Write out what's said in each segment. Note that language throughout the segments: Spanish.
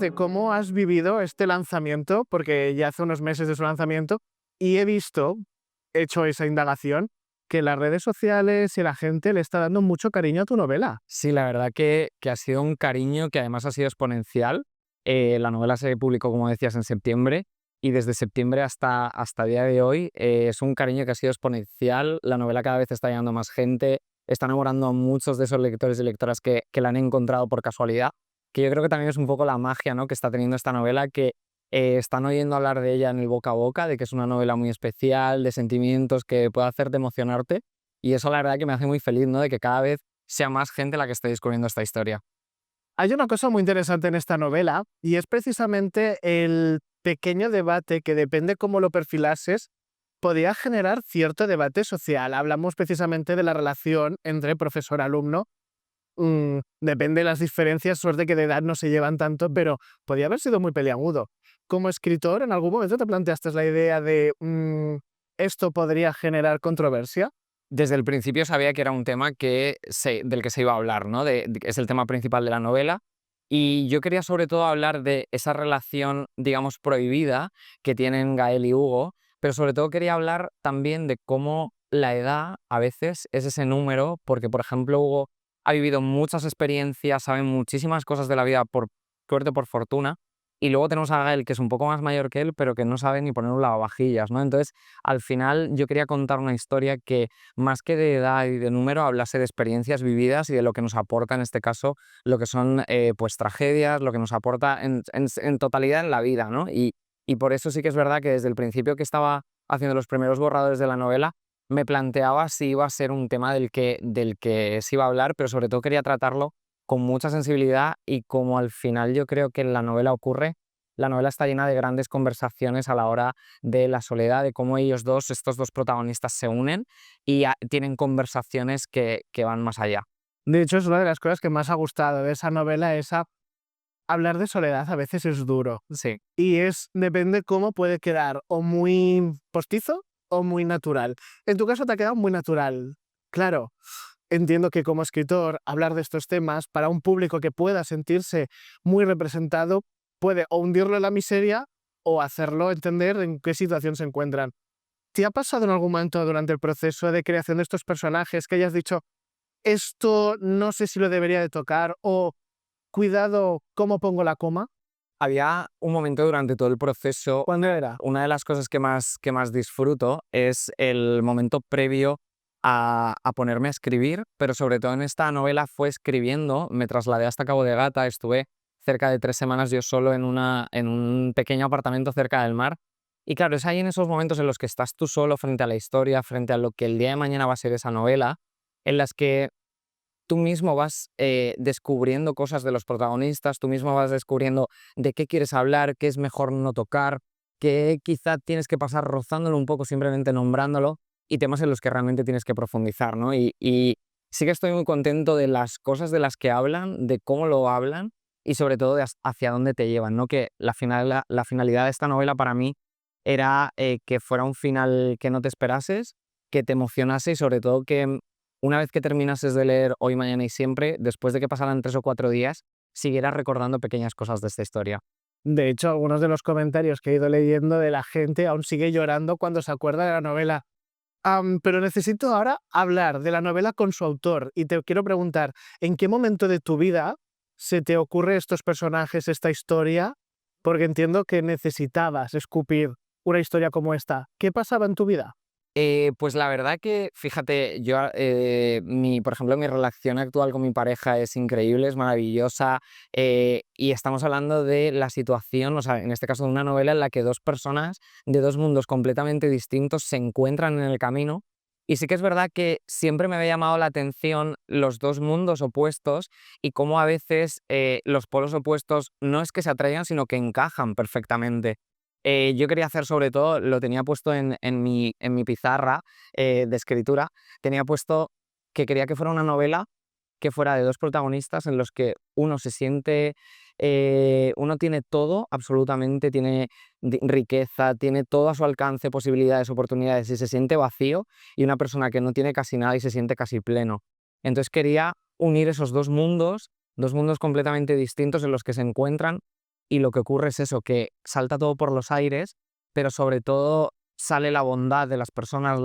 preguntarte cómo has vivido este lanzamiento, porque ya hace unos meses de su lanzamiento, y he visto, hecho esa indagación, que las redes sociales y la gente le está dando mucho cariño a tu novela. Sí, la verdad que ha sido un cariño que además ha sido exponencial. La novela se publicó, como decías, en septiembre y desde septiembre hasta día de hoy es un cariño que ha sido exponencial. La novela cada vez está llegando a más gente, está enamorando a muchos de esos lectores y lectoras que la han encontrado por casualidad, que yo creo que también es un poco la magia, ¿no?, que está teniendo esta novela, que están oyendo hablar de ella en el boca a boca, de que es una novela muy especial, de sentimientos que puede hacerte emocionarte, y eso la verdad que me hace muy feliz, ¿no?, de que cada vez sea más gente la que esté descubriendo esta historia. Hay una cosa muy interesante en esta novela y es precisamente el pequeño debate que depende cómo lo perfilases, podía generar cierto debate social. Hablamos precisamente de la relación entre profesor-alumno. Depende de las diferencias, suerte que de edad no se llevan tanto, pero podía haber sido muy peliagudo. Como escritor, ¿en algún momento te planteaste la idea de esto podría generar controversia? Desde el principio sabía que era un tema del que se iba a hablar, ¿no? Es el tema principal de la novela. Y yo quería sobre todo hablar de esa relación, digamos, prohibida que tienen Gael y Hugo, pero sobre todo quería hablar también de cómo la edad a veces es ese número, porque, por ejemplo, Hugo ha vivido muchas experiencias, sabe muchísimas cosas de la vida por suerte, por fortuna, y luego tenemos a Gael, que es un poco más mayor que él, pero que no sabe ni poner un lavavajillas, ¿no? Entonces, al final, yo quería contar una historia que, más que de edad y de número, hablase de experiencias vividas y de lo que nos aporta, en este caso, lo que son pues tragedias, lo que nos aporta en totalidad en la vida, ¿no? Y por eso sí que es verdad que desde el principio que estaba haciendo los primeros borradores de la novela, me planteaba si iba a ser un tema del que se iba a hablar, pero sobre todo quería tratarlo con mucha sensibilidad, y como al final yo creo que en la novela ocurre, la novela está llena de grandes conversaciones a la hora de la soledad, de cómo ellos dos, estos dos protagonistas, se unen y tienen conversaciones que van más allá. De hecho, es una de las cosas que más ha gustado de esa novela, hablar de soledad a veces es duro. Sí. Y depende cómo puede quedar, o muy postizo o muy natural. En tu caso te ha quedado muy natural. Claro, entiendo que como escritor hablar de estos temas para un público que pueda sentirse muy representado puede o hundirlo en la miseria o hacerlo entender en qué situación se encuentran. ¿Te ha pasado en algún momento durante el proceso de creación de estos personajes que hayas dicho, esto no sé si lo debería de tocar o cuidado cómo pongo la coma? Había un momento durante todo el proceso. ¿Cuándo era? Una de las cosas que más disfruto es el momento previo a ponerme a escribir, pero sobre todo en esta novela fue escribiendo. Me trasladé hasta Cabo de Gata, estuve cerca de 3 semanas yo solo en un pequeño apartamento cerca del mar. Y claro, es ahí en esos momentos en los que estás tú solo frente a la historia, frente a lo que el día de mañana va a ser esa novela, en las que tú mismo vas descubriendo cosas de los protagonistas, tú mismo vas descubriendo de qué quieres hablar, qué es mejor no tocar, qué quizá tienes que pasar rozándolo un poco, simplemente nombrándolo, y temas en los que realmente tienes que profundizar, ¿no? Y sí que estoy muy contento de las cosas de las que hablan, de cómo lo hablan y sobre todo de hacia dónde te llevan, ¿no? Que la finalidad de esta novela para mí era que fuera un final que no te esperases, que te emocionase y sobre todo que una vez que terminases de leer Hoy, Mañana y Siempre, después de que pasaran 3 o 4 días, siguieras recordando pequeñas cosas de esta historia. De hecho, algunos de los comentarios que he ido leyendo de la gente aún sigue llorando cuando se acuerda de la novela. Pero necesito ahora hablar de la novela con su autor y te quiero preguntar, ¿en qué momento de tu vida se te ocurre estos personajes, esta historia? Porque entiendo que necesitabas escupir una historia como esta. ¿Qué pasaba en tu vida? Pues la verdad que, fíjate, yo, por ejemplo, mi relación actual con mi pareja es increíble, es maravillosa, y estamos hablando de la situación, o sea, en este caso de una novela en la que dos personas de dos mundos completamente distintos se encuentran en el camino. Y sí que es verdad que siempre me había llamado la atención los dos mundos opuestos y cómo a veces los polos opuestos no es que se atraigan, sino que encajan perfectamente. Yo quería hacer, sobre todo, lo tenía puesto en mi pizarra de escritura, tenía puesto que quería que fuera una novela que fuera de dos protagonistas en los que uno se siente, uno tiene todo, absolutamente, tiene riqueza, tiene todo a su alcance, posibilidades, oportunidades, y se siente vacío, y una persona que no tiene casi nada y se siente casi pleno. Entonces quería unir esos dos mundos completamente distintos en los que se encuentran, y lo que ocurre es eso, que salta todo por los aires, pero sobre todo sale la bondad de las personas,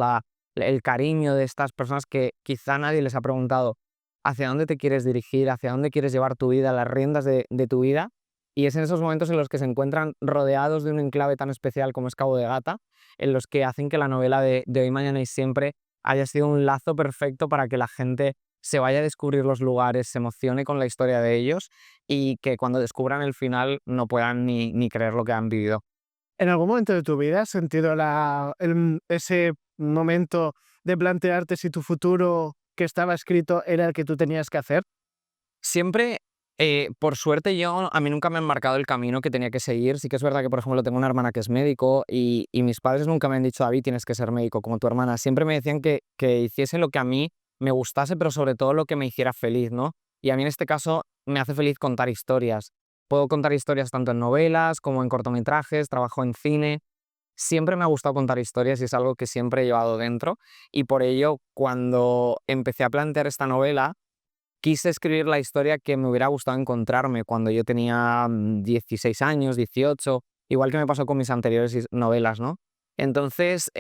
el cariño de estas personas que quizá nadie les ha preguntado hacia dónde te quieres dirigir, hacia dónde quieres llevar tu vida, las riendas de tu vida. Y es en esos momentos en los que se encuentran rodeados de un enclave tan especial como es Cabo de Gata, en los que hacen que la novela de Hoy, Mañana y Siempre haya sido un lazo perfecto para que la gente se vaya a descubrir los lugares, se emocione con la historia de ellos y que cuando descubran el final no puedan ni creer lo que han vivido. ¿En algún momento de tu vida has sentido ese momento de plantearte si tu futuro que estaba escrito era el que tú tenías que hacer? Siempre, por suerte a mí nunca me han marcado el camino que tenía que seguir. Sí que es verdad que, por ejemplo, tengo una hermana que es médico y mis padres nunca me han dicho: David, tienes que ser médico como tu hermana. Siempre me decían que hiciese lo que a mí me gustase, pero sobre todo lo que me hiciera feliz, ¿no? Y a mí en este caso me hace feliz contar historias. Puedo contar historias tanto en novelas como en cortometrajes, trabajo en cine. Siempre me ha gustado contar historias y es algo que siempre he llevado dentro y por ello, cuando empecé a plantear esta novela, quise escribir la historia que me hubiera gustado encontrarme cuando yo tenía 16 años, 18, igual que me pasó con mis anteriores novelas, ¿no? Entonces,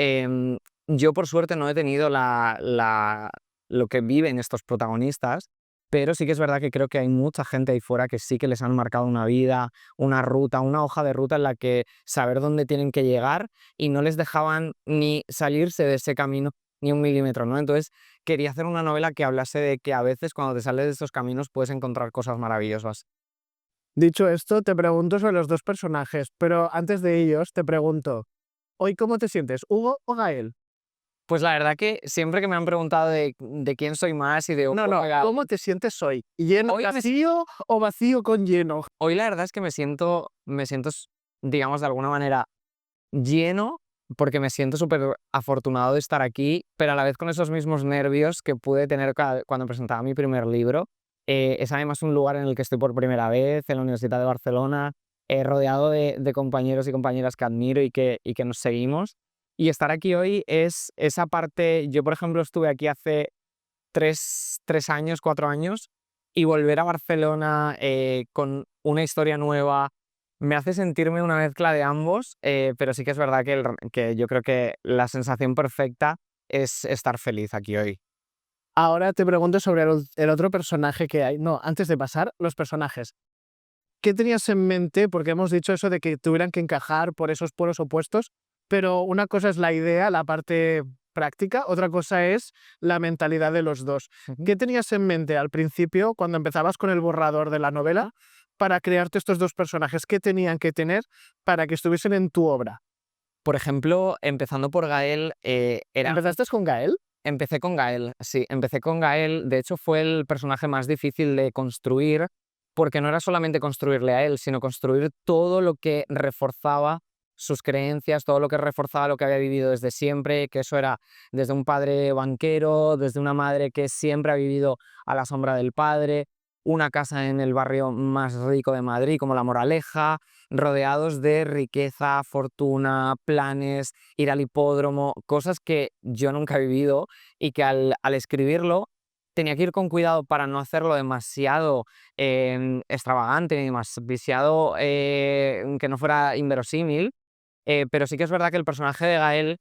yo por suerte no he tenido lo que viven estos protagonistas, pero sí que es verdad que creo que hay mucha gente ahí fuera que sí que les han marcado una vida, una ruta, una hoja de ruta en la que saber dónde tienen que llegar y no les dejaban ni salirse de ese camino ni un milímetro, ¿no? Entonces, quería hacer una novela que hablase de que a veces cuando te sales de estos caminos puedes encontrar cosas maravillosas. Dicho esto, te pregunto sobre los dos personajes, pero antes de ellos te pregunto, ¿hoy cómo te sientes, Hugo o Gael? Pues la verdad que siempre que me han preguntado de quién soy más y de No, no, ¿cómo te sientes hoy? ¿Lleno, hoy, vacío o vacío con lleno? hoy la verdad es que digamos, de alguna manera lleno, porque me siento súper afortunado de estar aquí, pero a la vez con esos mismos nervios que pude tener cuando presentaba mi primer libro. Es además un lugar en el que estoy por primera vez, en la Universidad de Barcelona, rodeado de compañeros y compañeras que admiro y que nos seguimos. Y estar aquí hoy es esa parte. Yo, por ejemplo, estuve aquí hace 3 años, 4 años, y volver a Barcelona con una historia nueva me hace sentirme una mezcla de ambos, pero sí que es verdad que yo creo que la sensación perfecta es estar feliz aquí hoy. Ahora te pregunto sobre el otro personaje que hay. No, antes de pasar, los personajes. ¿Qué tenías en mente? Porque hemos dicho eso de que tuvieran que encajar por esos polos opuestos, pero una cosa es la idea, la parte práctica, otra cosa es la mentalidad de los dos. Ujú. ¿Qué tenías en mente al principio, cuando empezabas con el borrador de la novela, para crearte estos dos personajes? ¿Qué tenían que tener para que estuviesen en tu obra? Por ejemplo, empezando por Gael, ¿Empezaste con Gael? empecé con Gael, sí, empecé con Gael. De hecho, fue el personaje más difícil de construir, porque no era solamente construirle a él, sino construir todo lo que reforzaba sus creencias, todo lo que reforzaba lo que había vivido desde siempre, que eso era desde un padre banquero, desde una madre que siempre ha vivido a la sombra del padre, una casa en el barrio más rico de Madrid, como La Moraleja, rodeados de riqueza, fortuna, planes, ir al hipódromo, cosas que yo nunca he vivido y que al escribirlo tenía que ir con cuidado para no hacerlo demasiado extravagante, ni demasiado que no fuera inverosímil, pero sí que es verdad que el personaje de Gael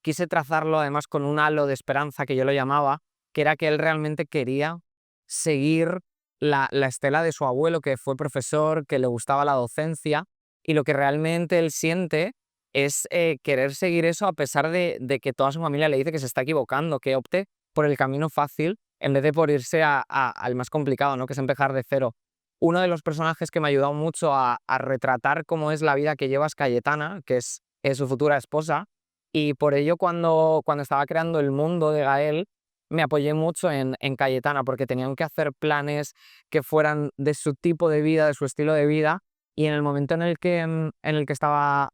quise trazarlo además con un halo de esperanza que yo lo llamaba, que era que él realmente quería seguir la estela de su abuelo, que fue profesor, que le gustaba la docencia, y lo que realmente él siente es querer seguir eso a pesar de que toda su familia le dice que se está equivocando, que opte por el camino fácil en vez de por irse al más complicado, ¿no? Que es empezar de cero. Uno de los personajes que me ha ayudado mucho a retratar cómo es la vida que lleva es Cayetana, que es su futura esposa, y por ello cuando estaba creando el mundo de Gael, me apoyé mucho en Cayetana, porque tenían que hacer planes que fueran de su tipo de vida, de su estilo de vida, y en el momento en el que estaba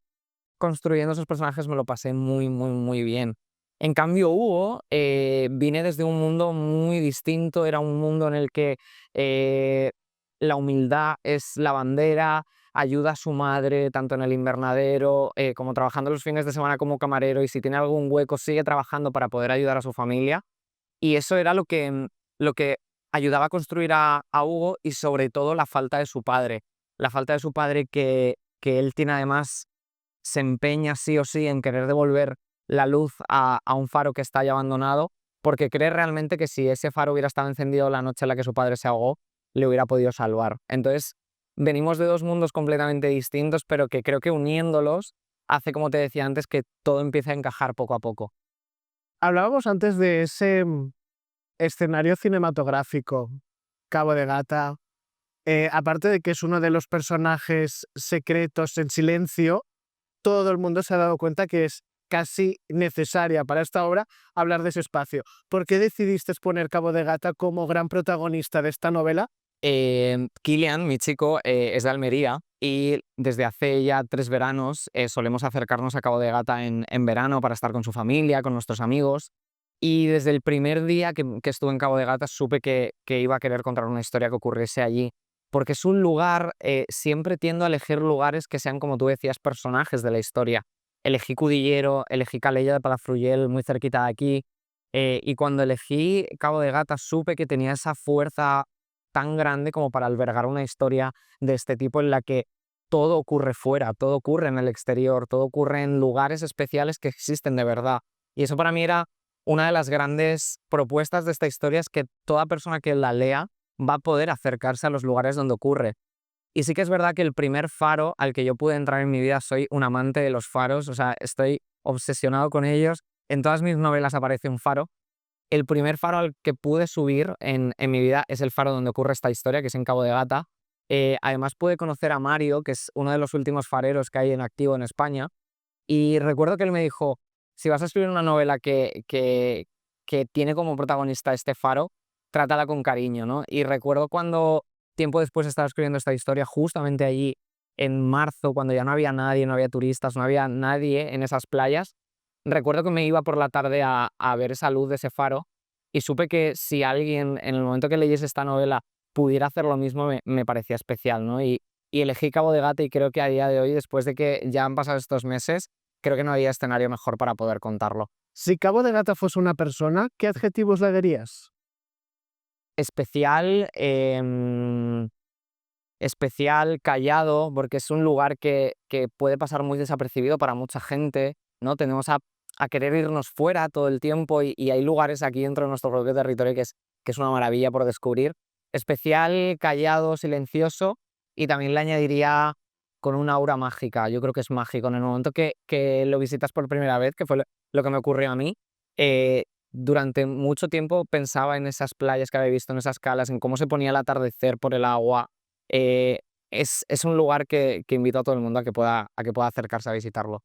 construyendo esos personajes me lo pasé muy, muy, muy bien. En cambio, Hugo, vine desde un mundo muy distinto, era un mundo en el que eh, la humildad es la bandera, ayuda a su madre tanto en el invernadero como trabajando los fines de semana como camarero, y si tiene algún hueco sigue trabajando para poder ayudar a su familia. Y eso era lo que ayudaba a construir a Hugo, y sobre todo la falta de su padre. la falta de su padre que él tiene además, se empeña sí o sí en querer devolver la luz a un faro que está ya abandonado, porque cree realmente que si ese faro hubiera estado encendido la noche en la que su padre se ahogó, le hubiera podido salvar. Entonces, venimos de dos mundos completamente distintos, pero que creo que uniéndolos hace, como te decía antes, que todo empiece a encajar poco a poco. Hablábamos antes de ese escenario cinematográfico, Cabo de Gata. Aparte de que es uno de los personajes secretos en silencio, todo el mundo se ha dado cuenta que es casi necesaria para esta obra hablar de ese espacio. ¿Por qué decidiste poner Cabo de Gata como gran protagonista de esta novela? Kilian, mi chico, es de Almería y desde hace ya 3 veranos solemos acercarnos a Cabo de Gata en verano para estar con su familia, con nuestros amigos. Y desde el primer día que estuve en Cabo de Gata supe que iba a querer contar una historia que ocurriese allí, porque es un lugar, siempre tiendo a elegir lugares que sean, como tú decías, personajes de la historia. Elegí Cudillero, elegí Calella de Palafrugell, muy cerquita de aquí, y cuando elegí Cabo de Gata supe que tenía esa fuerza tan grande como para albergar una historia de este tipo en la que todo ocurre fuera, todo ocurre en el exterior, todo ocurre en lugares especiales que existen de verdad. Y eso para mí era una de las grandes propuestas de esta historia, es que toda persona que la lea va a poder acercarse a los lugares donde ocurre. Y sí que es verdad que el primer faro al que yo pude entrar en mi vida, soy un amante de los faros, o sea, estoy obsesionado con ellos. En todas mis novelas aparece un faro. El primer faro al que pude subir en mi vida es el faro donde ocurre esta historia, que es en Cabo de Gata. Además pude conocer a Mario, que es uno de los últimos fareros que hay en activo en España, y recuerdo que él me dijo: "Si vas a escribir una novela que tiene como protagonista este faro, trátala con cariño", ¿no? Y recuerdo cuando, tiempo después, estaba escribiendo esta historia, justamente allí, en marzo, cuando ya no había nadie, no había turistas, no había nadie en esas playas, recuerdo que me iba por la tarde a ver esa luz de ese faro, y supe que si alguien, en el momento que leyese esta novela, pudiera hacer lo mismo, me parecía especial, ¿no? Y elegí Cabo de Gata, y creo que a día de hoy, después de que ya han pasado estos meses, creo que no había escenario mejor para poder contarlo. Si Cabo de Gata fuese una persona, ¿qué adjetivos le darías? Especial, especial, callado, porque es un lugar que puede pasar muy desapercibido para mucha gente, ¿no? Tendemos a querer irnos fuera todo el tiempo, y hay lugares aquí dentro de nuestro propio territorio que es una maravilla por descubrir. Especial, callado, silencioso, y también le añadiría con una aura mágica. Yo creo que es mágico. En el momento que lo visitas por primera vez, que fue lo que me ocurrió a mí, eh, durante mucho tiempo pensaba en esas playas que había visto, en esas calas, en cómo se ponía el atardecer por el agua. eh, es un lugar que invito a todo el mundo a que pueda acercarse a visitarlo.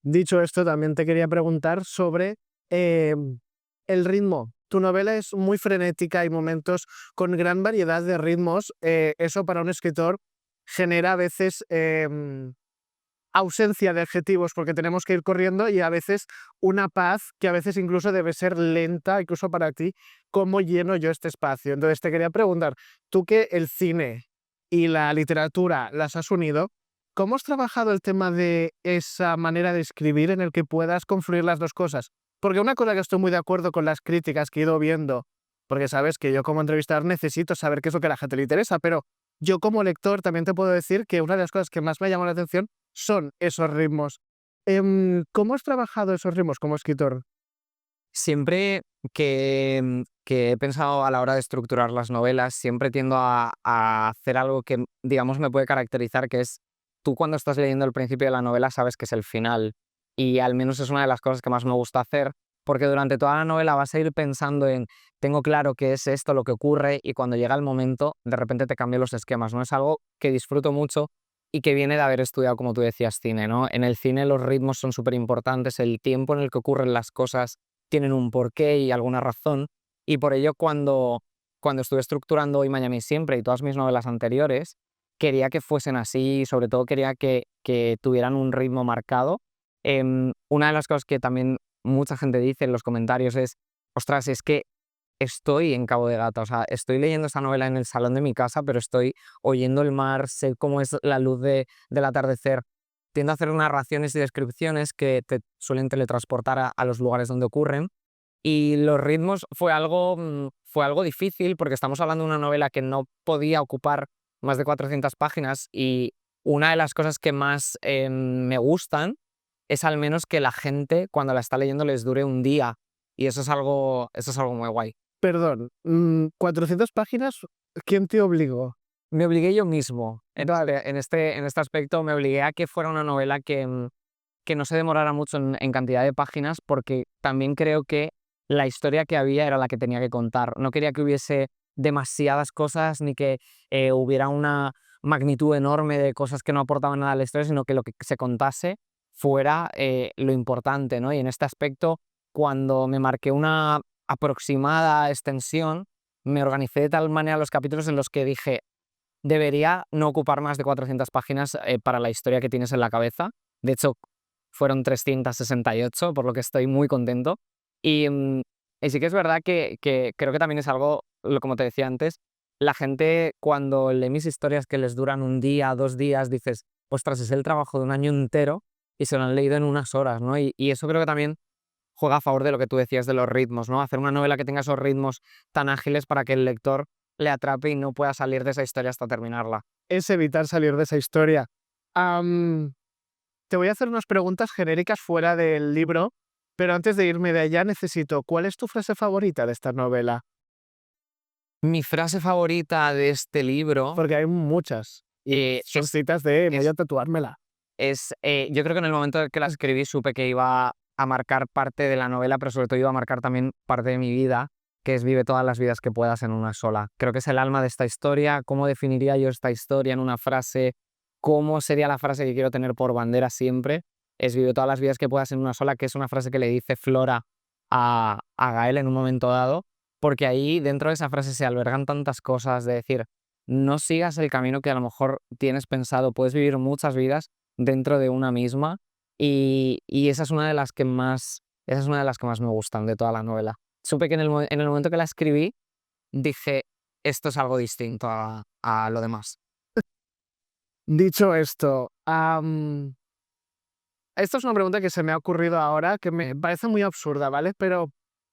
Dicho esto, también te quería preguntar sobre el ritmo. Tu novela es muy frenética, hay momentos con gran variedad de ritmos. Eso para un escritor genera a veces ausencia de adjetivos porque tenemos que ir corriendo y a veces una paz que a veces incluso debe ser lenta, incluso para ti, ¿cómo lleno yo este espacio? Entonces te quería preguntar, tú que el cine y la literatura las has unido, ¿cómo has trabajado el tema de esa manera de escribir en el que puedas confluir las dos cosas? Porque una cosa que estoy muy de acuerdo con las críticas que he ido viendo, porque sabes que yo como entrevistador necesito saber qué es lo que a la gente le interesa, pero yo como lector también te puedo decir que una de las cosas que más me llamó la atención son esos ritmos. ¿Cómo has trabajado esos ritmos como escritor? Siempre que he pensado a la hora de estructurar las novelas, siempre tiendo a hacer algo que, digamos, me puede caracterizar, que es, tú cuando estás leyendo el principio de la novela sabes que es el final, y al menos es una de las cosas que más me gusta hacer, porque durante toda la novela vas a ir pensando en, tengo claro que es esto lo que ocurre, y cuando llega el momento, de repente te cambian los esquemas, ¿no? Es algo que disfruto mucho y que viene de haber estudiado, como tú decías, cine, ¿no? En el cine los ritmos son súper importantes, el tiempo en el que ocurren las cosas tienen un porqué y alguna razón, y por ello cuando estuve estructurando Hoy, Mañana y Siempre y todas mis novelas anteriores, quería que fuesen así, y sobre todo quería que tuvieran un ritmo marcado. Una de las cosas que también mucha gente dice en los comentarios es: "Ostras, es que estoy en Cabo de Gata, o sea, estoy leyendo esta novela en el salón de mi casa, pero estoy oyendo el mar, sé cómo es la luz del atardecer". Tiendo a hacer narraciones y descripciones que te suelen teletransportar a los lugares donde ocurren, y los ritmos fue algo difícil, porque estamos hablando de una novela que no podía ocupar más de 400 páginas y una de las cosas que más me gustan es al menos que la gente cuando la está leyendo les dure un día y eso es algo muy guay. Perdón, 400 páginas, ¿quién te obligó? Me obligué yo mismo. Vale. En este aspecto me obligué a que fuera una novela que no se demorara mucho en cantidad de páginas, porque también creo que la historia que había era la que tenía que contar. No quería que hubiese demasiadas cosas ni que hubiera una magnitud enorme de cosas que no aportaban nada a la historia, sino que lo que se contase fuera lo importante, ¿no? Y en este aspecto, cuando me marqué una aproximada extensión, me organicé de tal manera los capítulos en los que dije, debería no ocupar más de 400 páginas para la historia que tienes en la cabeza. De hecho, fueron 368, por lo que estoy muy contento. Y, y sí que es verdad que creo que también es algo, como te decía antes, la gente cuando lee mis historias que les duran un día, 2 días, dices, ostras, es el trabajo de un año entero y se lo han leído en unas horas, ¿no? Y eso creo que también juega a favor de lo que tú decías de los ritmos, ¿no? Hacer una novela que tenga esos ritmos tan ágiles para que el lector le atrape y no pueda salir de esa historia hasta terminarla. Es evitar salir de esa historia. Am, Te voy a hacer unas preguntas genéricas fuera del libro, pero antes de irme de allá necesito, ¿cuál es tu frase favorita de esta novela? Mi frase favorita de este libro Porque hay muchas y son es, citas de voy es, a tatuármela. yo creo que en el momento en que la escribí supe que iba a marcar parte de la novela, pero sobre todo iba a marcar también parte de mi vida, que es vive todas las vidas que puedas en una sola. Creo que es el alma de esta historia. ¿Cómo definiría yo esta historia en una frase? ¿Cómo sería la frase que quiero tener por bandera siempre? Es vive todas las vidas que puedas en una sola, que es una frase que le dice Flora a Gael en un momento dado, porque ahí dentro de esa frase se albergan tantas cosas de decir, no sigas el camino que a lo mejor tienes pensado, puedes vivir muchas vidas dentro de una misma y esa es una de las que más, esa es una de las que más me gustan de toda la novela. Supe que en el momento que la escribí dije, esto es algo distinto a lo demás. Dicho esto, esto es una pregunta que se me ha ocurrido ahora, que me parece muy absurda, ¿vale? Pero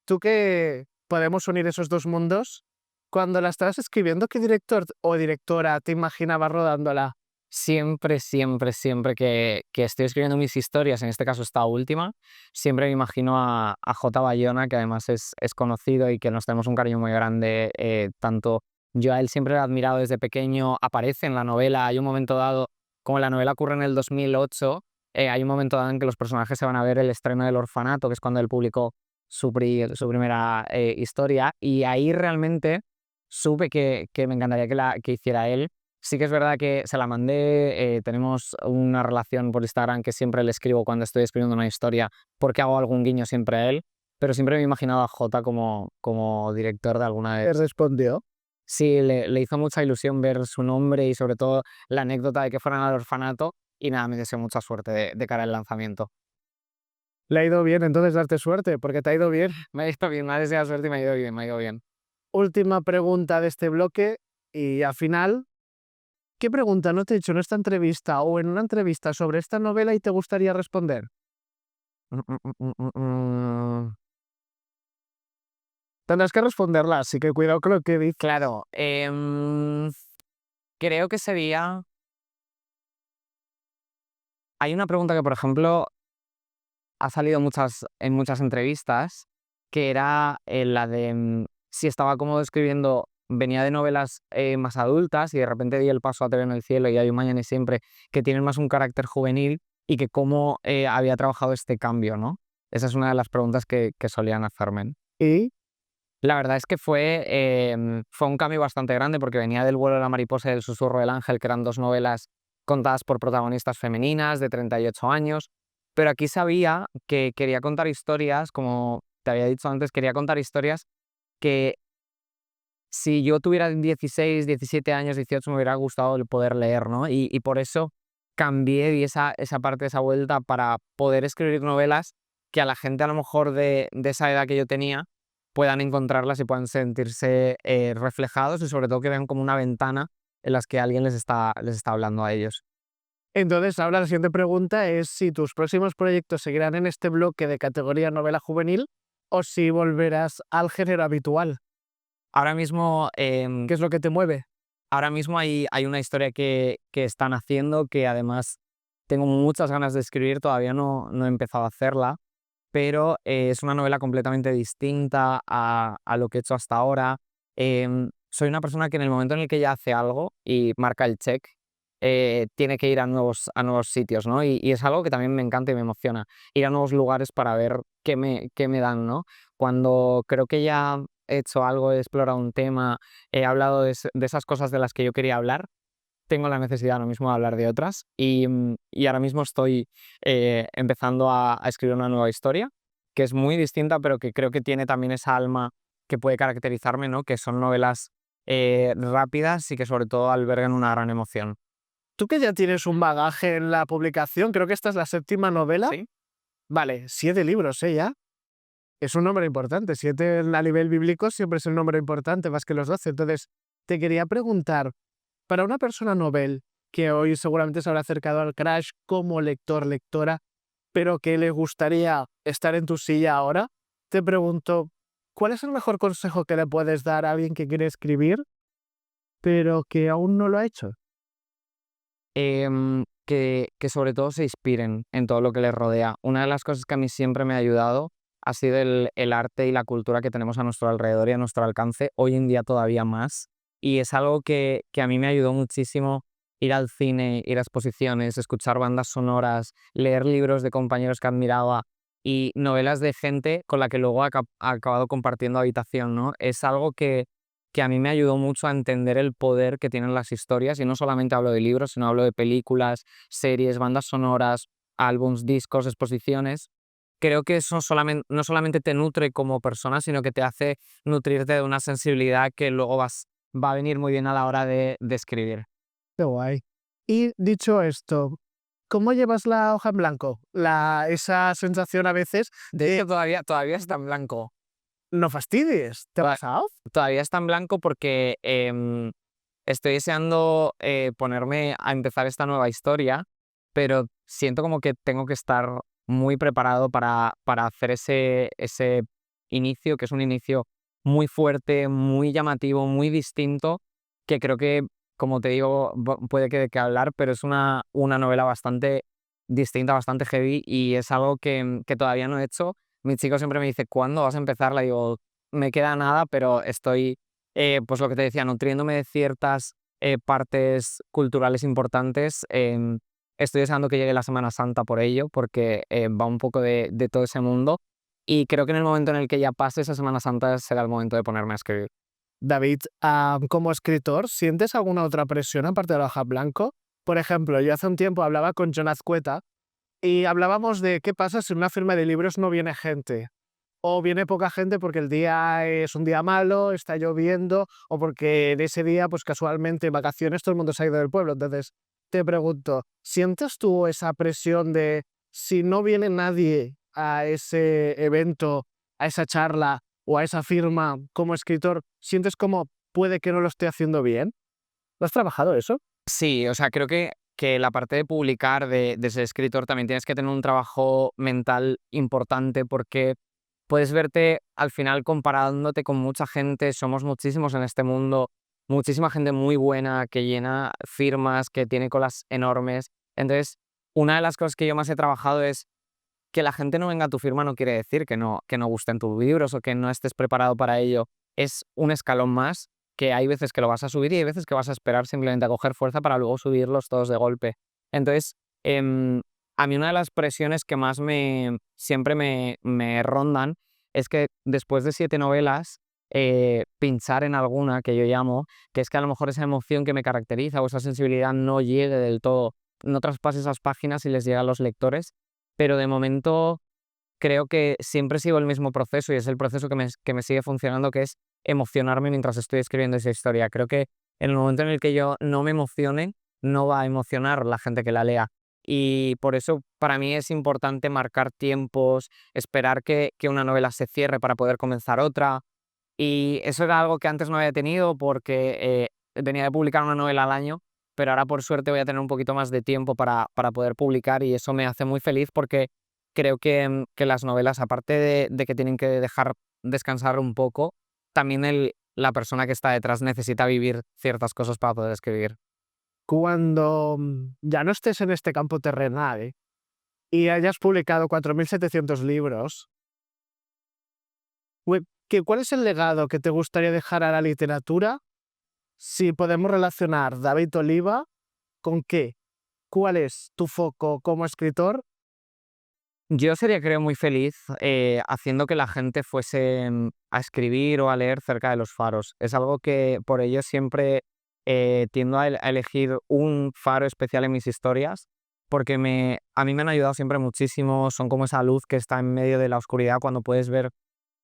tú que podemos unir esos dos mundos, cuando la estabas escribiendo, ¿qué director o directora te imaginabas rodándola? Siempre, siempre, siempre que estoy escribiendo mis historias, en este caso esta última, siempre me imagino a J. Bayona, que además es conocido y que nos tenemos un cariño muy grande. Tanto yo a él siempre lo he admirado desde pequeño, aparece en la novela, hay un momento dado, como la novela ocurre en el 2008, hay un momento dado en que los personajes se van a ver el estreno del Orfanato, que es cuando él publicó su primera historia, y ahí realmente supe que me encantaría que hiciera él. Sí que es verdad que se la mandé, tenemos una relación por Instagram que siempre le escribo cuando estoy escribiendo una historia porque hago algún guiño siempre a él, pero siempre me he imaginado a Jota como director de alguna Te vez. respondió. Sí, le hizo mucha ilusión ver su nombre y sobre todo la anécdota de que fueran al orfanato y nada, me deseo mucha suerte de cara al lanzamiento. Le ha ido bien, entonces darte suerte, porque te ha ido bien. Me ha ido bien, me ha deseado suerte y me ha ido bien, me ha ido bien. Última pregunta de este bloque y al final, ¿qué pregunta no te he hecho en esta entrevista o en una entrevista sobre esta novela y te gustaría responder? Mm, mm, mm, mm, mm. Tendrás que responderla, así que cuidado con lo que dices. Claro, creo que sería... Hay una pregunta que, por ejemplo, ha salido en muchas entrevistas, que era la de si estaba cómodo escribiendo, venía de novelas más adultas y de repente di el paso a TV en el cielo y Hay un mañana y siempre, que tienen más un carácter juvenil y que cómo había trabajado este cambio, ¿no? Esa es una de las preguntas que solían hacerme. Y La verdad es que fue un cambio bastante grande porque venía del Vuelo de la mariposa y del Susurro del ángel, que eran 2 novelas contadas por protagonistas femeninas de 38 años, pero aquí sabía que quería contar historias, como te había dicho antes, quería contar historias que si yo tuviera 16, 17 años, 18, me hubiera gustado el poder leer, ¿no? Y por eso cambié, di esa parte, esa vuelta para poder escribir novelas que a la gente a lo mejor de esa edad que yo tenía puedan encontrarlas y puedan sentirse reflejados y sobre todo que vean como una ventana en las que alguien les está hablando a ellos. entonces ahora la siguiente pregunta es si tus próximos proyectos seguirán en este bloque de categoría novela juvenil o si volverás al género habitual. Ahora mismo, ¿Qué es lo que te mueve? Ahora mismo hay una historia que están haciendo que además tengo muchas ganas de escribir, todavía no he empezado a hacerla, pero es una novela completamente distinta a lo que he hecho hasta ahora. Soy una persona que en el momento en el que ya hace algo y marca el check, tiene que ir a nuevos sitios, ¿no? Y es algo que también me encanta y me emociona, ir a nuevos lugares para ver qué me dan, ¿no? Cuando creo que ya he hecho algo, he explorado un tema, he hablado de esas cosas de las que yo quería hablar, tengo la necesidad ahora mismo de hablar de otras y ahora mismo estoy empezando a escribir una nueva historia que es muy distinta, pero que creo que tiene también esa alma que puede caracterizarme, ¿no? Que son novelas rápidas y que sobre todo albergan una gran emoción. Tú que ya tienes un bagaje en la publicación, creo que esta es la 7ª novela. ¿Sí? Vale, 7 libros, ya. Es un número importante. 7 a nivel bíblico siempre es un número importante, más que los 12. Entonces, te quería preguntar, para una persona novel que hoy seguramente se habrá acercado al Crash como lector, lectora, pero que le gustaría estar en tu silla ahora, te pregunto, ¿cuál es el mejor consejo que le puedes dar a alguien que quiere escribir, pero que aún no lo ha hecho? Que sobre todo se inspiren en todo lo que les rodea. Una de las cosas que a mí siempre me ha ayudado ha sido el arte y la cultura que tenemos a nuestro alrededor y a nuestro alcance, hoy en día todavía más. Y es algo que a mí me ayudó muchísimo ir al cine, ir a exposiciones, escuchar bandas sonoras, leer libros de compañeros que admiraba y novelas de gente con la que luego ha acabado compartiendo habitación, ¿no? Es algo que a mí me ayudó mucho a entender el poder que tienen las historias, y no solamente hablo de libros, sino hablo de películas, series, bandas sonoras, álbums, discos, exposiciones. Creo que eso no solamente te nutre como persona, sino que te hace nutrirte de una sensibilidad que luego va a venir muy bien a la hora de escribir. Qué guay. Y dicho esto, ¿cómo llevas la hoja en blanco? Esa sensación a veces De de hecho, todavía está en blanco. no fastidies, ¿te ha Toda- pasado? Todavía está en blanco porque estoy deseando ponerme a empezar esta nueva historia, pero siento como que tengo que estar muy preparado para hacer ese inicio, que es un inicio muy fuerte, muy llamativo, muy distinto, que creo que, como te digo, puede que de qué hablar, pero es una novela bastante distinta, bastante heavy y es algo que todavía no he hecho. Mi chico siempre me dice, ¿cuándo vas a empezar? Le digo, me queda nada, pero estoy pues lo que te decía, nutriéndome de ciertas partes culturales importantes. Estoy deseando que llegue la Semana Santa por ello, porque va un poco de todo ese mundo. Y creo que en el momento en el que ya pase esa Semana Santa será el momento de ponerme a escribir. David, como escritor, ¿sientes alguna otra presión aparte de la hoja en blanco? Por ejemplo, yo hace un tiempo hablaba con John Azcueta y hablábamos de qué pasa si en una firma de libros no viene gente. O viene poca gente porque el día es un día malo, está lloviendo, o porque en ese día, pues casualmente en vacaciones, todo el mundo se ha ido del pueblo. Entonces, te pregunto, ¿sientes tú esa presión de si no viene nadie a ese evento, a esa charla o a esa firma como escritor, sientes como puede que no lo esté haciendo bien? ¿Lo has trabajado eso? Sí, o sea, creo que la parte de publicar, de ser escritor, también tienes que tener un trabajo mental importante porque puedes verte al final comparándote con mucha gente, somos muchísimos en este mundo, muchísima gente muy buena que llena firmas, que tiene colas enormes. Entonces, una de las cosas que yo más he trabajado es que la gente no venga a tu firma no quiere decir que no gusten tus libros o que no estés preparado para ello. Es un escalón más que hay veces que lo vas a subir y hay veces que vas a esperar simplemente a coger fuerza para luego subirlos todos de golpe. Entonces, a mí una de las presiones que más siempre me rondan es que después de 7 novelas, pinchar en alguna que yo llamo, que es que a lo mejor esa emoción que me caracteriza o esa sensibilidad no llegue del todo, no traspase esas páginas y les llegue a los lectores, pero de momento creo que siempre sigo el mismo proceso y es el proceso que me sigue funcionando, que es emocionarme mientras estoy escribiendo esa historia. Creo que en el momento en el que yo no me emocione, no va a emocionar la gente que la lea. Y por eso para mí es importante marcar tiempos, esperar que una novela se cierre para poder comenzar otra. Y eso era algo que antes no había tenido porque venía de publicar una novela al año, pero ahora por suerte voy a tener un poquito más de tiempo para poder publicar y eso me hace muy feliz porque creo que las novelas, aparte de que tienen que dejar descansar un poco, también la persona que está detrás necesita vivir ciertas cosas para poder escribir. Cuando ya no estés en este campo terrenal y hayas publicado 4.700 libros, ¿cuál es el legado que te gustaría dejar a la literatura? Si podemos relacionar David Oliva con qué, ¿cuál es tu foco como escritor? Yo sería, creo, muy feliz haciendo que la gente fuese a escribir o a leer cerca de los faros. Es algo que por ello siempre tiendo a elegir un faro especial en mis historias, porque a mí me han ayudado siempre muchísimo. Son como esa luz que está en medio de la oscuridad cuando puedes ver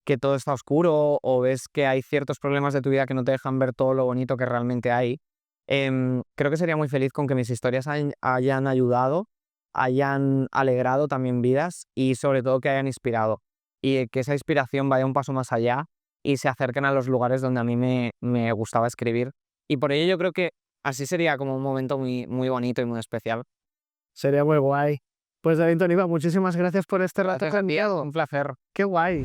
que todo está oscuro o ves que hay ciertos problemas de tu vida que no te dejan ver todo lo bonito que realmente hay. Creo que sería muy feliz con que mis historias hayan ayudado, hayan alegrado también vidas y sobre todo que hayan inspirado. Y que esa inspiración vaya un paso más allá y se acerquen a los lugares donde a mí me gustaba escribir. Y por ello yo creo que así sería como un momento muy, muy bonito y muy especial. Sería muy guay. Pues David Oliva, muchísimas gracias por este rato Gracias a ti, conmigo. un placer. Qué guay.